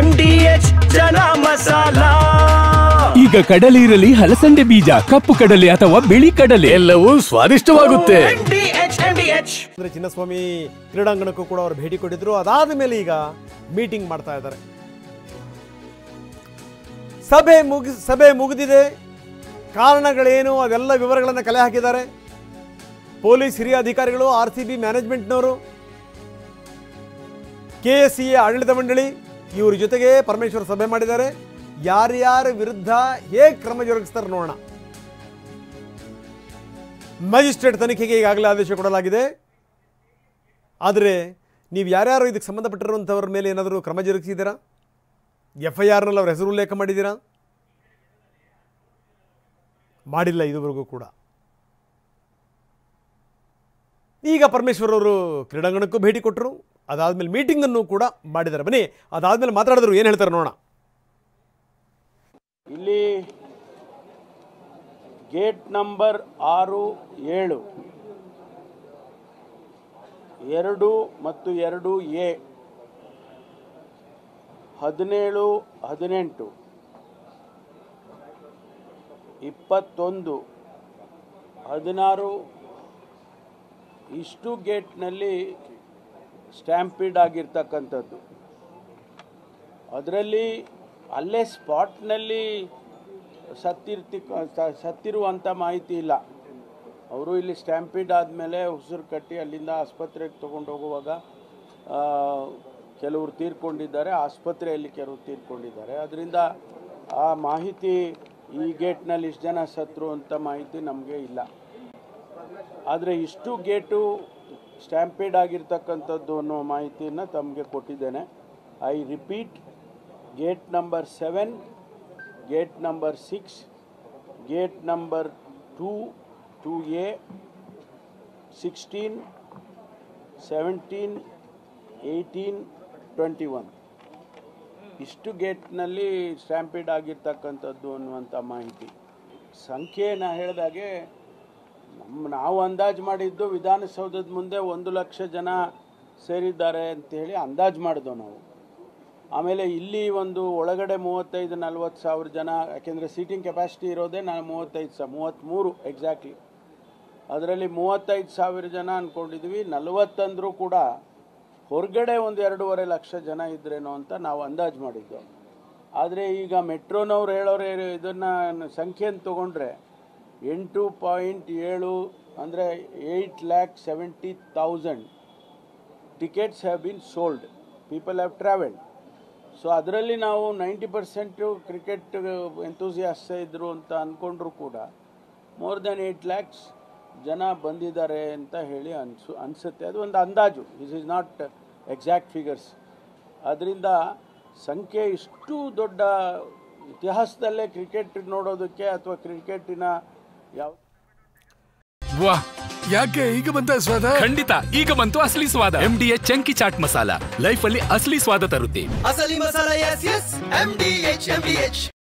MDH chana masala. ಈಗ ಕಡಲೆ ಇರಲಿ, ಹಲಸಂದೆ ಬೀಜ, ಕಪ್ಪು ಕಡಲೆ ಅಥವಾ ಬಿಳಿ ಕಡಲೆ, ಎಲ್ಲವೂ ಸ್ವಾದಿಷ್ಟವಾಗುತ್ತೆ. ಅಂದ್ರೆ ಚಿನ್ನಸ್ವಾಮಿ ಕ್ರೀಡಾಂಗಣಕ್ಕೂ ಕೂಡ ಅವರು ಭೇಟಿ ಕೊಟ್ಟಿದ್ರು. ಅದಾದ ಮೇಲೆ ಈಗ ಮೀಟಿಂಗ್ ಮಾಡ್ತಾ ಇದ್ದಾರೆ. ಸಭೆ ಮುಗಿದಿದೆ. ಕಾರಣಗಳೇನು ಅದೆಲ್ಲ ವಿವರಗಳನ್ನು ಕಲೆ ಹಾಕಿದ್ದಾರೆ. ಪೊಲೀಸ್ ಹಿರಿಯ ಅಧಿಕಾರಿಗಳು, RCB ಮ್ಯಾನೇಜ್ಮೆಂಟ್ನವರು, KSCA ಆಡಳಿತ ಮಂಡಳಿ ಇವ್ರ ಜೊತೆಗೆ ಪರಮೇಶ್ವರ್ ಸಭೆ ಮಾಡಿದ್ದಾರೆ. ಯಾರ್ಯಾರ ವಿರುದ್ಧ ಹೇಗೆ ಕ್ರಮ ಜರುಗಿಸ್ತಾರೆ ನೋಡೋಣ. ಮ್ಯಾಜಿಸ್ಟ್ರೇಟ್ ತನಿಖೆಗೆ ಈಗಾಗಲೇ ಆದೇಶ ಕೊಡಲಾಗಿದೆ. ಆದರೆ ನೀವು ಯಾರ್ಯಾರು ಇದಕ್ಕೆ ಸಂಬಂಧಪಟ್ಟಿರುವಂಥವ್ರ ಮೇಲೆ ಏನಾದರೂ ಕ್ರಮ ಜರುಗಿಸಿದ್ದೀರಾ? FIRನಲ್ಲಿ ಅವ್ರ ಹೆಸರು ಉಲ್ಲೇಖ ಮಾಡಿದ್ದೀರಾ? ಮಾಡಿಲ್ಲ ಇದುವರೆಗೂ ಕೂಡ. ಈಗ ಪರಮೇಶ್ವರ್ ಅವರು ಕ್ರೀಡಾಂಗಣಕ್ಕೂ ಭೇಟಿ ಕೊಟ್ಟರು. ಅದಾದಮೇಲೆ ಮೀಟಿಂಗನ್ನು ಕೂಡ ಮಾಡಿದ್ದಾರೆ. ಬನ್ನಿ ಅದಾದಮೇಲೆ ಮಾತಾಡಿದ್ರು, ಏನು ಹೇಳ್ತಾರೆ ನೋಡೋಣ. ಇಲ್ಲಿ ಗೇಟ್ ನಂಬರ್ 6, 7, 2 ಮತ್ತು 2A, 17, 18, 21, 16 ಇಷ್ಟು ಗೇಟ್ನಲ್ಲಿ ಸ್ಟ್ಯಾಂಪೀಡ್ ಆಗಿರ್ತಕ್ಕಂಥದ್ದು. ಅದರಲ್ಲಿ ಅಲ್ಲೇ ಸ್ಪಾಟ್ನಲ್ಲಿ ಸತ್ತಿರುವಂಥ ಮಾಹಿತಿ ಇಲ್ಲ. ಅವರು ಇಲ್ಲಿ ಸ್ಟ್ಯಾಂಪೀಡ್ ಆದಮೇಲೆ ಉಸಿರು ಕಟ್ಟಿ ಅಲ್ಲಿಂದ ಆಸ್ಪತ್ರೆಗೆ ತೊಗೊಂಡು ಹೋಗುವಾಗ ಕೆಲವರು ತೀರ್ಕೊಂಡಿದ್ದಾರೆ, ಆಸ್ಪತ್ರೆಯಲ್ಲಿ ಕೆಲವರು ತೀರ್ಕೊಂಡಿದ್ದಾರೆ. ಅದರಿಂದ ಆ ಮಾಹಿತಿ ಈ ಗೇಟ್ನಲ್ಲಿ ಇಷ್ಟು ಜನ ಸತ್ರು ಅಂತ ಮಾಹಿತಿ ನಮಗೆ ಇಲ್ಲ. ಆದರೆ ಇಷ್ಟು ಗೇಟು ಸ್ಟ್ಯಾಂಪೀಡ್ ಆಗಿರ್ತಕ್ಕಂಥದ್ದು ಅನ್ನೋ ಮಾಹಿತಿಯನ್ನು ತಮಗೆ ಕೊಟ್ಟಿದ್ದೇನೆ. I repeat, gate number 7, gate number 6, gate number 2, 2A, 16, 17, 18, 21 ಇಷ್ಟು ಗೇಟ್ನಲ್ಲಿ ಸ್ಟ್ಯಾಂಪೀಡ್ ಆಗಿರ್ತಕ್ಕಂಥದ್ದು ಅನ್ನುವಂಥ ಮಾಹಿತಿ. ಸಂಖ್ಯೆಯನ್ನು ಹೇಳಿದಾಗೆ ನಾವು ಅಂದಾಜು ಮಾಡಿದ್ದು ವಿಧಾನಸೌಧದ ಮುಂದೆ 1 ಲಕ್ಷ ಜನ ಸೇರಿದ್ದಾರೆ ಅಂಥೇಳಿ ಅಂದಾಜು ಮಾಡಿದೋ ನಾವು. ಆಮೇಲೆ ಇಲ್ಲಿ ಒಂದು ಒಳಗಡೆ 35-40 ಸಾವಿರ ಜನ, ಯಾಕೆಂದರೆ ಸೀಟಿಂಗ್ ಕೆಪಾಸಿಟಿ ಇರೋದೇ ನಾನು 33 ಎಕ್ಸಾಕ್ಟ್ಲಿ. ಅದರಲ್ಲಿ 35 ಸಾವಿರ ಜನ ಅಂದ್ಕೊಂಡಿದ್ವಿ. 40 ಅಂದರೂ ಕೂಡ ಹೊರಗಡೆ ಒಂದು 2.5 ಲಕ್ಷ ಜನ ಇದ್ರೇನೋ ಅಂತ ನಾವು ಅಂದಾಜು ಮಾಡಿದ್ದು. ಆದರೆ ಈಗ ಮೆಟ್ರೋನವ್ರು ಹೇಳೋರೆ ಇದನ್ನು ಸಂಖ್ಯೆಯನ್ನು ತೊಗೊಂಡ್ರೆ 8.7 ಅಂದರೆ 8,70,000 tickets have been sold, people have travelled. So ಅದರಲ್ಲಿ ನಾವು 90% ಕ್ರಿಕೆಟ್ ಎಂತೂಸಿಯಾಸ್ಟೇ ಇದ್ದರು ಅಂತ ಅಂದ್ಕೊಂಡ್ರು ಕೂಡ ಮೋರ್ ದೆನ್ 8 lakhs ಜನ ಬಂದಿದ್ದಾರೆ ಅಂತ ಹೇಳಿ ಅನಿಸುತ್ತೆ. ಅದು ಒಂದು ಅಂದಾಜು, this is not exact figures. ಅದರಿಂದ ಸಂಖ್ಯೆ ಇಷ್ಟು ದೊಡ್ಡ ಇತಿಹಾಸದಲ್ಲೇ ಕ್ರಿಕೆಟ್ ನೋಡೋದಕ್ಕೆ ಅಥವಾ ಕ್ರಿಕೆಟಿನ ಯಾವ ವಾಹ್, ಯಾಕೆ ಈಗ ಬಂತ ಸ್ವಾದ? ಖಂಡಿತ ಈಗ ಬಂತು ಅಸಲಿ ಸ್ವಾದ. MDH chunky chaat masala life ಅಲ್ಲಿ ಅಸಲಿ ಸ್ವಾದ ತರುತ್ತೆ. ಅಸಲಿ ಮಸಾಲ, MDH.